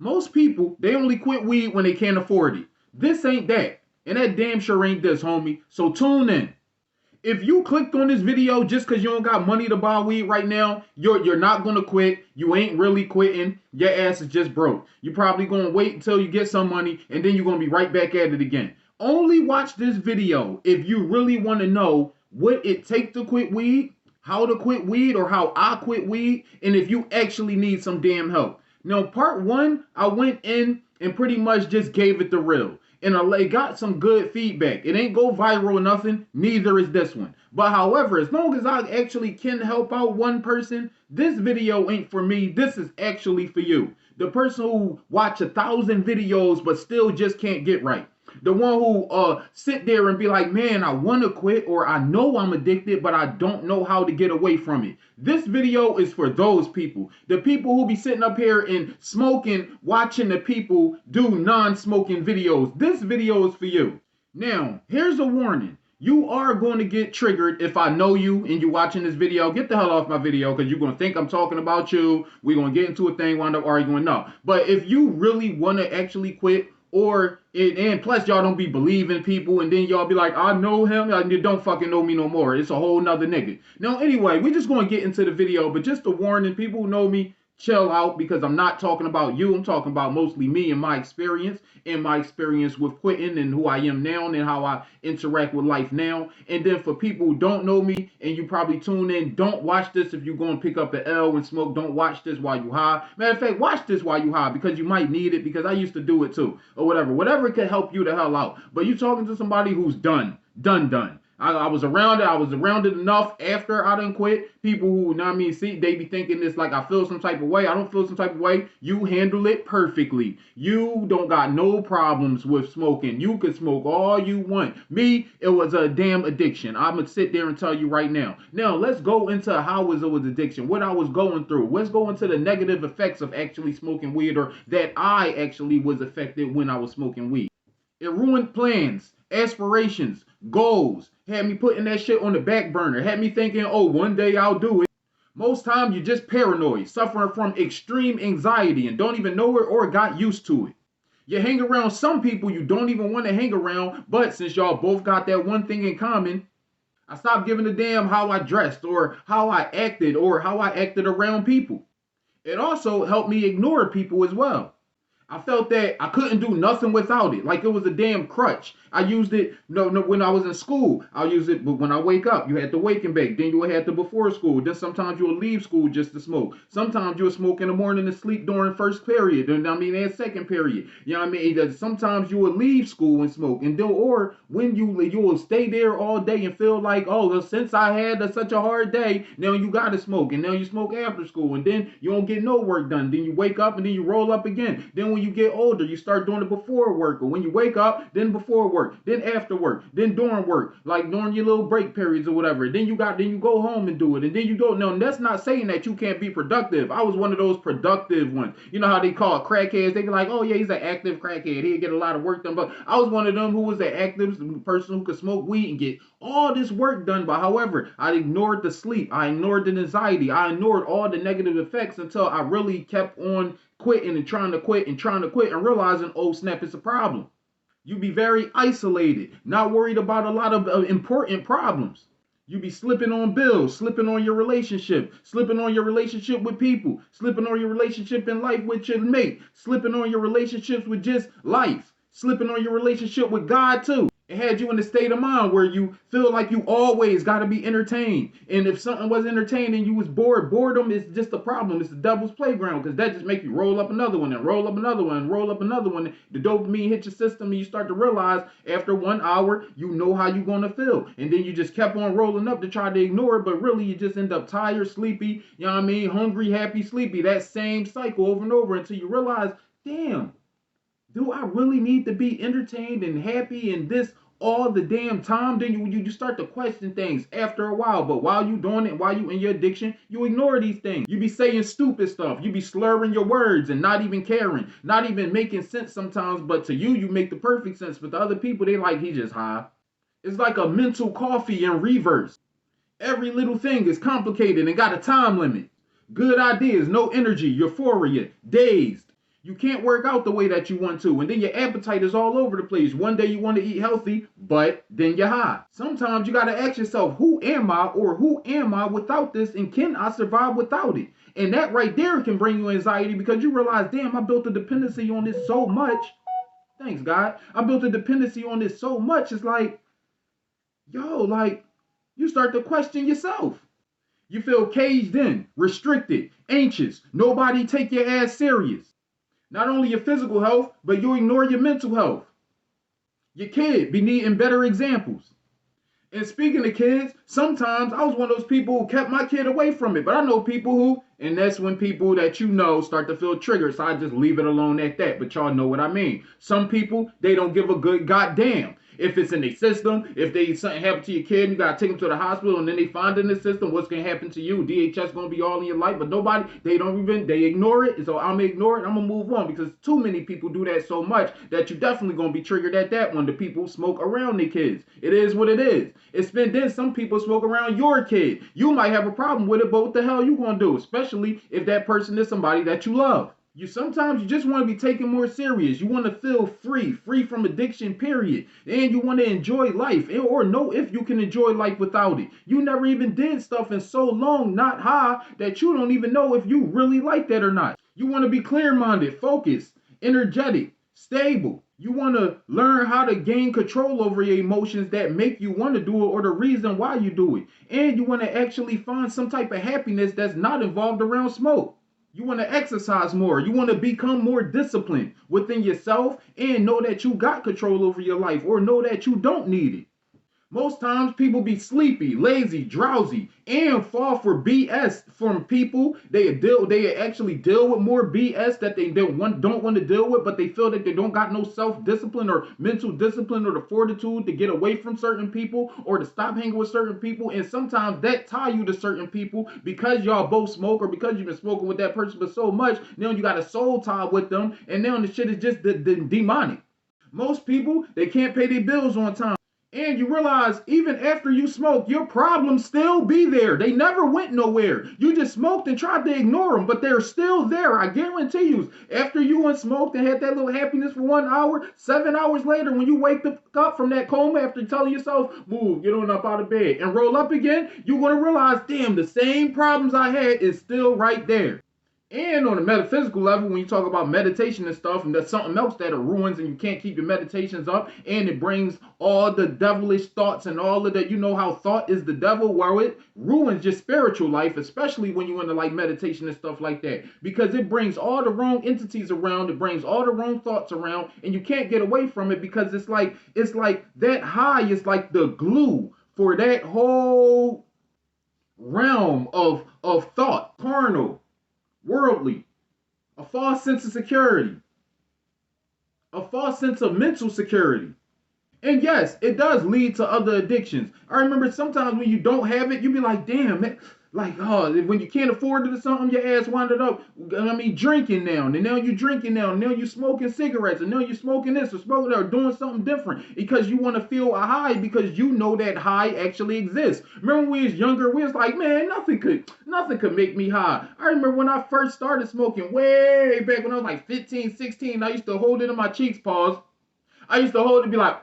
Most people, they only quit weed when they can't afford it. This ain't that. And that damn sure ain't this, homie. So tune in. If you clicked on this video just because you don't got money to buy weed right now, you're not gonna quit. You ain't really quitting. Your ass is just broke. You're probably gonna wait until you get some money and then you're gonna be right back at it again. Only watch this video if you really want to know what it takes to quit weed, how to quit weed, or how I quit weed, and if you actually need some damn help. Now, part one, I went in and pretty much just gave it the real. And I got some good feedback. It ain't go viral or nothing. Neither is this one. But however, as long as I actually can help out one person, this video ain't for me. This is actually for you. The person who watch 1,000 videos but still just can't get right. The one who sit there and be like, man, I want to quit, or I know I'm addicted, but I don't know how to get away from it. This video is for those people. The people who be sitting up here and smoking, watching the people do non-smoking videos. This video is for you. Now, here's a warning. You are going to get triggered if I know you and you watching this video. Get the hell off my video because you're going to think I'm talking about you. We're going to get into a thing, wind up arguing. No. But if you really want to actually quit, and plus y'all don't be believing people, and then y'all be like, I know him, you don't fucking know me no more. It's a whole nother nigga. Now, anyway, we're just going to get into the video, but just a warning, people who know me, chill out, because I'm not talking about you. I'm talking about mostly me and my experience with quitting and who I am now and how I interact with life now. And then for people who don't know me and you probably tune in, don't watch this if you're going to pick up the L and smoke. Don't watch this while you high. Matter of fact, watch this while you high because you might need it, because I used to do it too, or whatever. Whatever can help you the hell out. But you talking to somebody who's done. I was around it. I was around it enough after I done quit. People who, you know what I mean, see, they be thinking this like I feel some type of way. I don't feel some type of way. You handle it perfectly. You don't got no problems with smoking. You can smoke all you want. Me, it was a damn addiction. I'm going to sit there and tell you right now. Now, let's go into how it was addiction, what I was going through. Let's go into the negative effects of actually smoking weed, or that I actually was affected when I was smoking weed. It ruined plans, aspirations, goals, had me putting that shit on the back burner, had me thinking, oh, one day I'll do it. Most time you're just paranoid, suffering from extreme anxiety and don't even know it or got used to it. You hang around some people you don't even want to hang around, but since y'all both got that one thing in common, I stopped giving a damn how I dressed or how I acted around people. It also helped me ignore people as well. I felt that I couldn't do nothing without it, like it was a damn crutch. I used it when I was in school. I use it, but when I wake up, you had to wake and bake. Then you had to before school. Then sometimes you would leave school just to smoke. Sometimes you would smoke in the morning and sleep during first period. And and second period. You know what I mean? Sometimes you would leave school and smoke. And then, or when you will stay there all day and feel like, oh, well, since I had such a hard day, now you got to smoke. And now you smoke after school. And then you don't get no work done. Then you wake up and then you roll up again. Then when you get older, you start doing it before work. Or when you wake up, then before work, then after work, then during work, like during your little break periods or whatever. Then you go home and do it. And then you go, no, that's not saying that you can't be productive. I was one of those productive ones. You know how they call it crackheads? They be like, oh yeah, he's an active crackhead. He'll get a lot of work done. But I was one of them who was an active person who could smoke weed and get all this work done. But however, I ignored the sleep. I ignored the anxiety. I ignored all the negative effects until I really kept on quitting and trying to quit and realizing, oh snap, it's a problem. You be very isolated, not worried about a lot of important problems. You be slipping on bills, slipping on your relationship with people, slipping on your relationship in life with your mate, slipping on your relationships with just life, slipping on your relationship with God too. It had you in a state of mind where you feel like you always got to be entertained. And if something was entertaining, you was bored. Boredom is just a problem. It's the devil's playground, because that just makes you roll up another one and roll up another one and roll up another one. The dopamine hits your system and you start to realize after 1 hour, you know how you're going to feel. And then you just kept on rolling up to try to ignore it. But really, you just end up tired, sleepy, you know what I mean? Hungry, happy, sleepy. That same cycle over and over until you realize, damn, do I really need to be entertained and happy in this all the damn time? Then you start to question things after a while. But while you doing it, while you in your addiction, you ignore these things. You be saying stupid stuff. You be slurring your words and not even caring, not even making sense sometimes. But to you make the perfect sense. But to other people, they like, he just high. It's like a mental coffee in reverse. Every little thing is complicated and got a time limit. Good ideas, no energy, euphoria, dazed. You can't work out the way that you want to, and then your appetite is all over the place. One day you want to eat healthy, but then you're high. Sometimes you got to ask yourself, who am I, or who am I without this, and can I survive without it? And that right there can bring you anxiety because you realize, damn, I built a dependency on this so much. Thanks, God. I built a dependency on this so much. It's like, yo, like, you start to question yourself. You feel caged in, restricted, anxious. Nobody take your ass serious. Not only your physical health, but you ignore your mental health. Your kid be needing better examples. And speaking of kids, sometimes I was one of those people who kept my kid away from it. But I know people who, and that's when people that you know start to feel triggered. So I just leave it alone at that. But y'all know what I mean. Some people, they don't give a good goddamn. If it's in their system, if something happened to your kid, you gotta take them to the hospital, and then they find in the system what's gonna happen to you. DHS gonna be all in your life, but nobody, they ignore it. So I'm gonna ignore it. I'm gonna move on because too many people do that so much that you definitely gonna be triggered at that one. The people smoke around their kids. It is what it is. It's been then some people smoke around your kid. You might have a problem with it, but what the hell you gonna do? Especially if that person is somebody that you love. You just want to be taken more serious. You want to feel free from addiction, period. And you want to enjoy life, or know if you can enjoy life without it. You never even did stuff in so long, not high, that you don't even know if you really like that or not. You want to be clear-minded, focused, energetic, stable. You want to learn how to gain control over your emotions that make you want to do it, or the reason why you do it. And you want to actually find some type of happiness that's not involved around smoke. You want to exercise more. You want to become more disciplined within yourself and know that you got control over your life, or know that you don't need it. Most times people be sleepy, lazy, drowsy, and fall for BS from people. They actually deal with more BS that they don't want to deal with, but they feel that they don't got no self-discipline or mental discipline or the fortitude to get away from certain people or to stop hanging with certain people. And sometimes that tie you to certain people because y'all both smoke, or because you've been smoking with that person for so much. Now you got a soul tie with them, and now the shit is just the demonic. Most people, they can't pay their bills on time. And you realize even after you smoke, your problems still be there. They never went nowhere. You just smoked and tried to ignore them, but they're still there. I guarantee you, after you unsmoked and had that little happiness for 1 hour, 7 hours later, when you wake up from that coma after telling yourself, move, get on up out of bed and roll up again, you're going to realize, damn, the same problems I had is still right there. And on a metaphysical level, when you talk about meditation and stuff, and there's something else that it ruins and you can't keep your meditations up, and it brings all the devilish thoughts and all of that. You know how thought is the devil, where it ruins your spiritual life, especially when you're into like meditation and stuff like that, because it brings all the wrong entities around, it brings all the wrong thoughts around, and you can't get away from it because it's like that high is like the glue for that whole realm of thought, carnal, worldly, a false sense of security, a false sense of mental security. And yes, it does lead to other addictions. I remember sometimes when you don't have it, you be like, damn, man, like, oh, when you can't afford it or something, your ass winded up, drinking now. And now you drinking now. And now you smoking cigarettes. And now you smoking this or smoking that or doing something different because you want to feel a high, because you know that high actually exists. Remember when we was younger, we was like, man, nothing could make me high. I remember when I first started smoking way back when I was like 15, 16, I used to hold it in my cheeks, pause. I used to hold it and be like,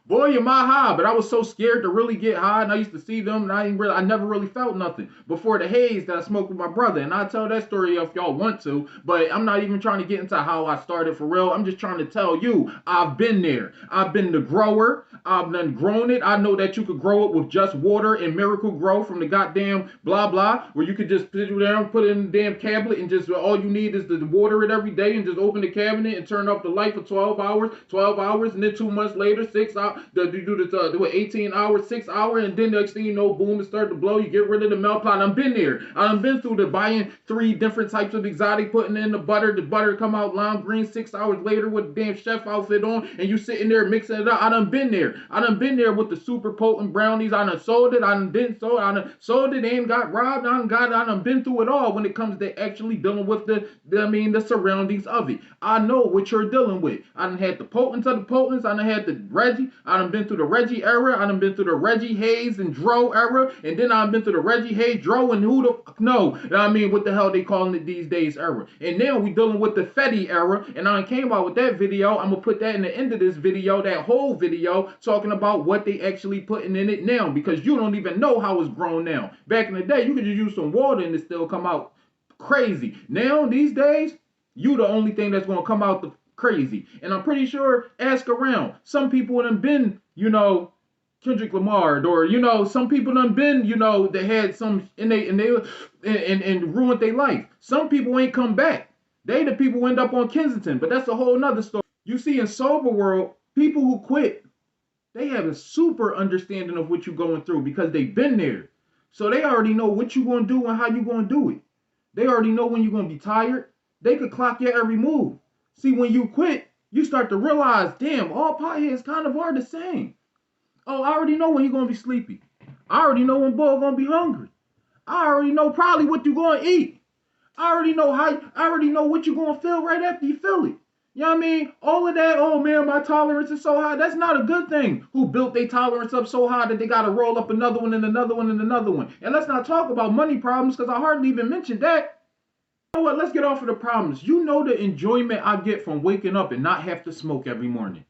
boy, am I high, but I was so scared to really get high, and I used to see them, and I never really felt nothing before the haze that I smoked with my brother. And I'll tell that story if y'all want to, but I'm not even trying to get into how I started for real. I'm just trying to tell you, I've been there. I've been the grower. I've done grown it. I know that you could grow it with just water and Miracle Grow from the goddamn blah blah, where you could just put it down, put it in the damn cabinet, and just all you need is to water it every day, and just open the cabinet and turn off the light for 12 hours, and then 2 months later, 6 hours. You do 18 hours, 6 hours, and then next thing you know, boom, it starts to blow. You get rid of the milk pot. I've been there. I've been through the buying 3 different types of exotic, putting in the butter come out lime green 6 hours later with the damn chef outfit on, and you sitting there mixing it up. I done been there. I done been there with the super potent brownies. I done sold it. I done sold it and got robbed. I done been through it all when it comes to actually dealing with the surroundings of it. I know what you're dealing with. I done had the potents of the potents. I done had the Reggie. I done been through the Reggie era. I done been through the Reggie Hayes and Dro era. And then I done been through the Reggie Hayes, Dro, and who the no. I mean, what the hell they calling it these days era. And now we dealing with the Fetty era. And I came out with that video. I'm going to put that in the end of this video, that whole video, talking about what they actually putting in it now. Because you don't even know how it's grown now. Back in the day, you could just use some water and it still come out crazy. Now, these days, you the only thing that's going to come out the crazy. And I'm pretty sure, ask around. Some people done been, Kendrick Lamar, or some people done been, they had some and ruined their life. Some people ain't come back. They the people who end up on Kensington, but that's a whole nother story. You see, in sober world, people who quit, they have a super understanding of what you're going through because they've been there. So they already know what you're going to do and how you're going to do it. They already know when you're going to be tired. They could clock your every move. See, when you quit, you start to realize, damn, all potheads kind of are the same. Oh, I already know when you're going to be sleepy. I already know when boy going to be hungry. I already know probably what you're going to eat. I already know what you're going to feel right after you feel it. You know what I mean? All of that, oh man, my tolerance is so high. That's not a good thing. Who built their tolerance up so high that they got to roll up another one and another one and another one. And let's not talk about money problems because I hardly even mentioned that. You know what? Let's get off of the problems. You know the enjoyment I get from waking up and not have to smoke every morning.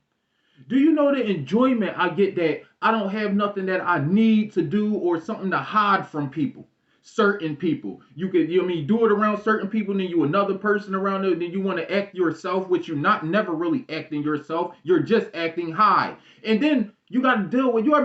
Do you know the enjoyment I get that I don't have nothing that I need to do or something to hide from people? Certain people. You do it around certain people, and then you another person around there, then you want to act yourself, which you're not never really acting yourself. You're just acting high. And then you ever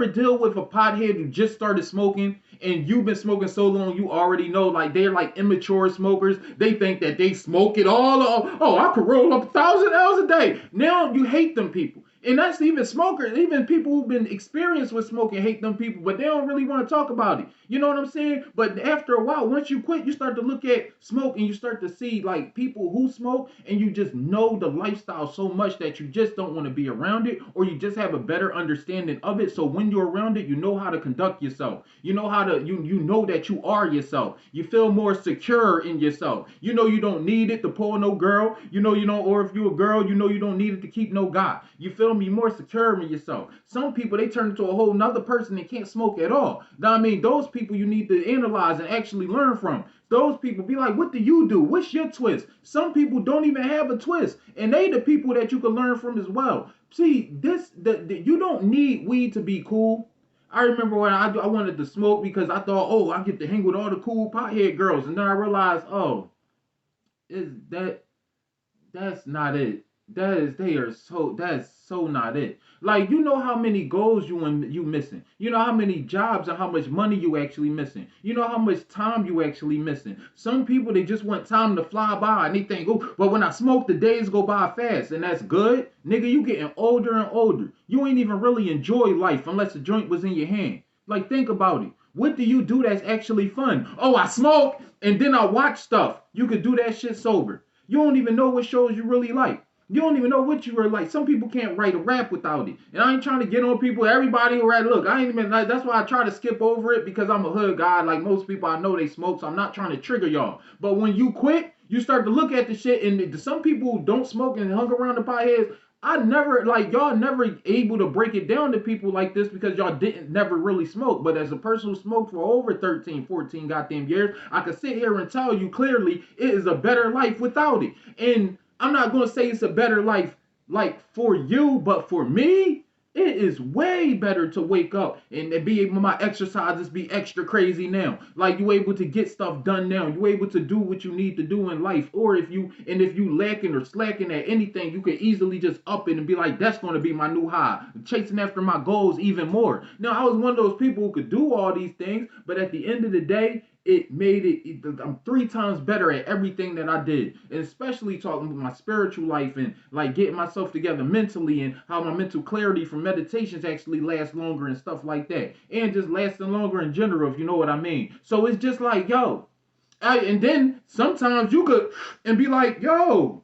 deal with a pothead who just started smoking and you've been smoking so long you already know like they're like immature smokers. They think that they smoke it all. Oh, I could roll up 1,000 L's a day. Now you hate them people. And that's even smokers, even people who've been experienced with smoking hate them people, but they don't really want to talk about it. You know what I'm saying? But after a while, once you quit, you start to look at smoke and you start to see like people who smoke and you just know the lifestyle so much that you just don't want to be around it, or you just have a better understanding of it. So when you're around it, you know how to conduct yourself. You know how to, you know that you are yourself. You feel more secure in yourself. You know you don't need it to pull no girl. You know, or if you're a girl, you know you don't need it to keep no guy. You feel me? More secure in yourself. Some people, they turn into a whole nother person and can't smoke at all. Now, I mean, those people you need to analyze and actually learn from. Those people be like, what do you do? What's your twist? Some people don't even have a twist. And they the people that you can learn from as well. See, you don't need weed to be cool. I remember when I wanted to smoke because I thought, oh, I get to hang with all the cool pothead girls. And then I realized, oh, that's not it. That's so not it. Like, you know how many goals you missing. You know how many jobs and how much money you actually missing. You know how much time you actually missing. Some people, they just want time to fly by and they think, oh, but when I smoke, the days go by fast, and that's good. Nigga, you getting older and older. You ain't even really enjoy life unless the joint was in your hand. Like, think about it. What do you do that's actually fun? Oh, I smoke and then I watch stuff. You could do that shit sober. You don't even know what shows you really like. You don't even know what you were like. Some people can't write a rap without it. And I ain't trying to get on people. Everybody who rap, look, I ain't even like, that's why I try to skip over it because I'm a hood guy. Like most people I know they smoke, so I'm not trying to trigger y'all. But when you quit, you start to look at the shit, and some people who don't smoke and hung around the potheads, y'all never able to break it down to people like this because y'all never really smoke. But as a person who smoked for over 13, 14 goddamn years, I can sit here and tell you clearly it is a better life without it. And I'm not going to say it's a better life like for you, but for me, it is way better to wake up and be able, my exercises be extra crazy now. Like you able to get stuff done now. You able to do what you need to do in life. Or if you lacking or slacking at anything, you can easily just up it and be like, that's going to be my new high. Chasing after my goals even more. Now, I was one of those people who could do all these things, but at the end of the day, I'm 3 times better at everything that I did, and especially talking about my spiritual life and like getting myself together mentally and how my mental clarity from meditations actually lasts longer and stuff like that, and just lasting longer in general, if you know what I mean. So it's just like, and then sometimes you could and be like, yo,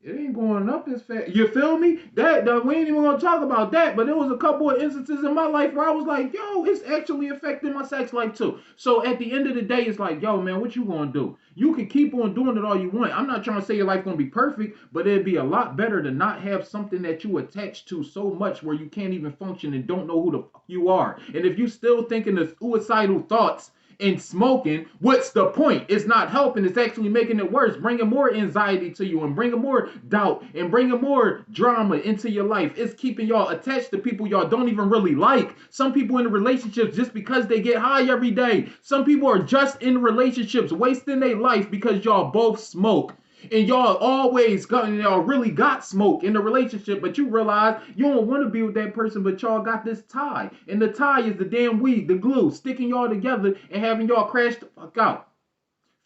It ain't going up as fast. You feel me? That we ain't even gonna talk about that. But there was a couple of instances in my life where I was like, yo, it's actually affecting my sex life too. So at the end of the day, it's like, yo, man, what you gonna do? You can keep on doing it all you want. I'm not trying to say your life gonna be perfect, but it'd be a lot better to not have something that you attach to so much where you can't even function and don't know who the fuck you are. And if you still thinking the suicidal thoughts and smoking, what's the point? It's not helping. It's actually making it worse, bringing more anxiety to you and bringing more doubt and bringing more drama into your life. It's keeping y'all attached to people y'all don't even really like. Some people in relationships just because they get high every day. Some people are just in relationships wasting their life because y'all both smoke. And y'all always y'all really got smoke in the relationship, but you realize you don't want to be with that person, but y'all got this tie. And the tie is the damn weed, the glue, sticking y'all together and having y'all crash the fuck out.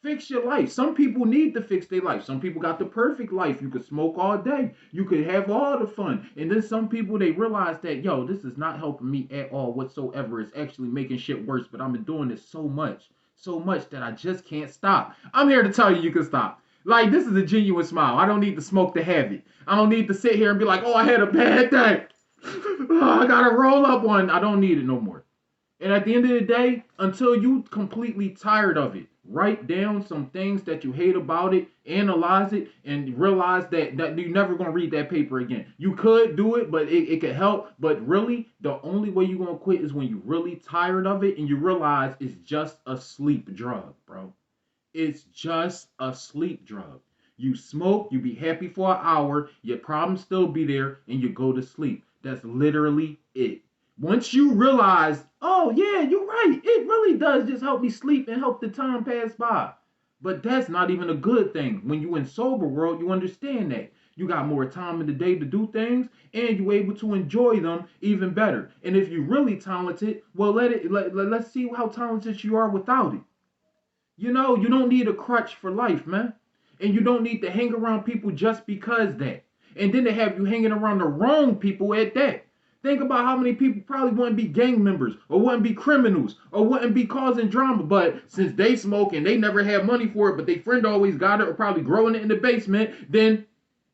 Fix your life. Some people need to fix their life. Some people got the perfect life. You could smoke all day. You could have all the fun. And then some people, they realize that, yo, this is not helping me at all whatsoever. It's actually making shit worse, but I've been doing this so much that I just can't stop. I'm here to tell you can stop. Like, this is a genuine smile. I don't need to smoke to have it. I don't need to sit here and be like, oh, I had a bad day. Oh, I got to roll up one. I don't need it no more. And at the end of the day, until you completely tired of it, write down some things that you hate about it, analyze it, and realize that you're never going to read that paper again. You could do it, but it could help. But really, the only way you're going to quit is when you're really tired of it and you realize it's just a sleep drug, bro. It's just a sleep drug. You smoke, you be happy for an hour, your problems still be there, and you go to sleep. That's literally it. Once you realize, oh yeah, you're right, it really does just help me sleep and help the time pass by. But that's not even a good thing. When you in sober world, you understand that. You got more time in the day to do things, and you're able to enjoy them even better. And if you're really talented, well, let's see how talented you are without it. You know, you don't need a crutch for life, man. And you don't need to hang around people just because that. And then they have you hanging around the wrong people at that. Think about how many people probably wouldn't be gang members or wouldn't be criminals or wouldn't be causing drama. But since they smoke and they never had money for it, but their friend always got it or probably growing it in the basement, then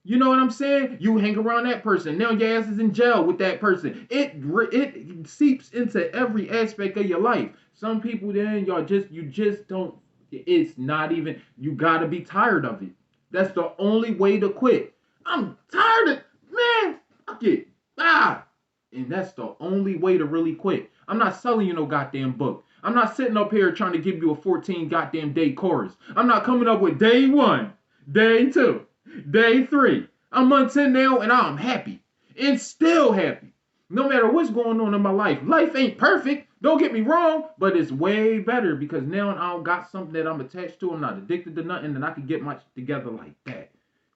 you know what I'm saying? You hang around that person. Now your ass is in jail with that person. It seeps into every aspect of your life. Some people then you just don't. It's not even. You gotta be tired of it. That's the only way to quit. I'm tired of man. Fuck it. And that's the only way to really quit. I'm not selling you no goddamn book. I'm not sitting up here trying to give you a 14 goddamn day course. I'm not coming up with day 1, day 2. Day 3. I'm month 10 now and I'm happy. And still happy. No matter what's going on in my life. Life ain't perfect. Don't get me wrong. But it's way better because now I don't got something that I'm attached to. I'm not addicted to nothing and I can get my shit together like that.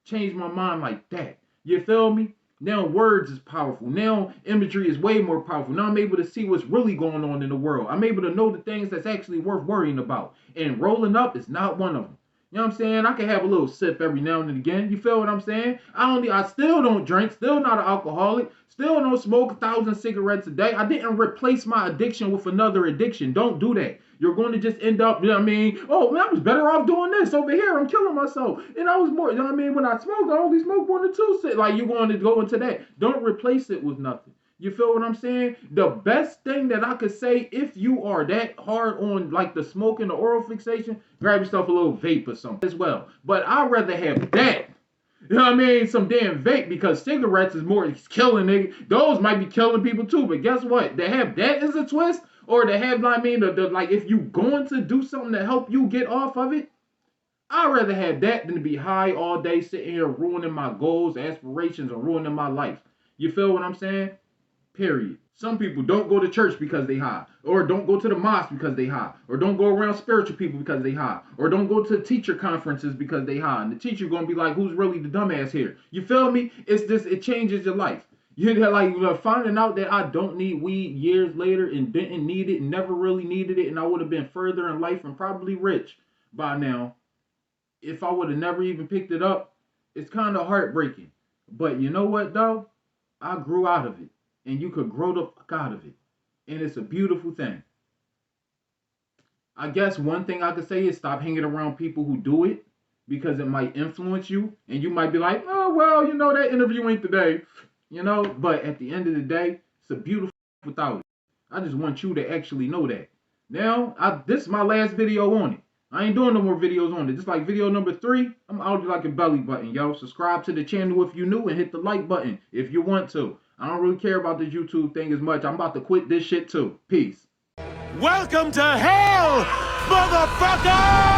Change my mind like that. You feel me? Now words is powerful. Now imagery is way more powerful. Now I'm able to see what's really going on in the world. I'm able to know the things that's actually worth worrying about. And rolling up is not one of them. You know what I'm saying? I can have a little sip every now and again. You feel what I'm saying? I still don't drink, still not an alcoholic, still don't smoke 1,000 cigarettes a day. I didn't replace my addiction with another addiction. Don't do that. You're going to just end up, you know what I mean? Oh, man, I was better off doing this over here. I'm killing myself. And I was more, you know what I mean? When I smoked, I only smoked 1 or 2 cigarettes. Like, you're going to go into that. Don't replace it with nothing. You feel what I'm saying? The best thing that I could say, if you are that hard on like the smoking, the oral fixation, grab yourself a little vape or something as well. But I'd rather have that. You know what I mean? Some damn vape because cigarettes is more killing nigga. Those might be killing people too. But guess what? They have that as a twist, or they have, I mean, like if you going to do something to help you get off of it. I'd rather have that than to be high all day, sitting here ruining my goals, aspirations, and ruining my life. You feel what I'm saying? Period. Some people don't go to church because they high, or don't go to the mosque because they high, or don't go around spiritual people because they high, or don't go to teacher conferences because they high. And the teacher gonna be like, "Who's really the dumbass here?" You feel me? It's this. It changes your life. You're like finding out that I don't need weed years later and didn't need it, and never really needed it, and I would have been further in life and probably rich by now if I would have never even picked it up. It's kind of heartbreaking. But you know what though? I grew out of it. And you could grow the fuck out of it. And it's a beautiful thing. I guess one thing I could say is stop hanging around people who do it. because it might influence you, and you might be like, oh well, that interview ain't today, But at the end of the day, it's a beautiful without it. I just want you to actually know that. Now, this is my last video on it. I ain't doing no more videos on it. Just like video number 3, I'm out like a belly button, yo. Subscribe to the channel if you're new and hit the like button if you want to. I don't really care about this YouTube thing as much. I'm about to quit this shit too. Peace. Welcome to hell, motherfucker!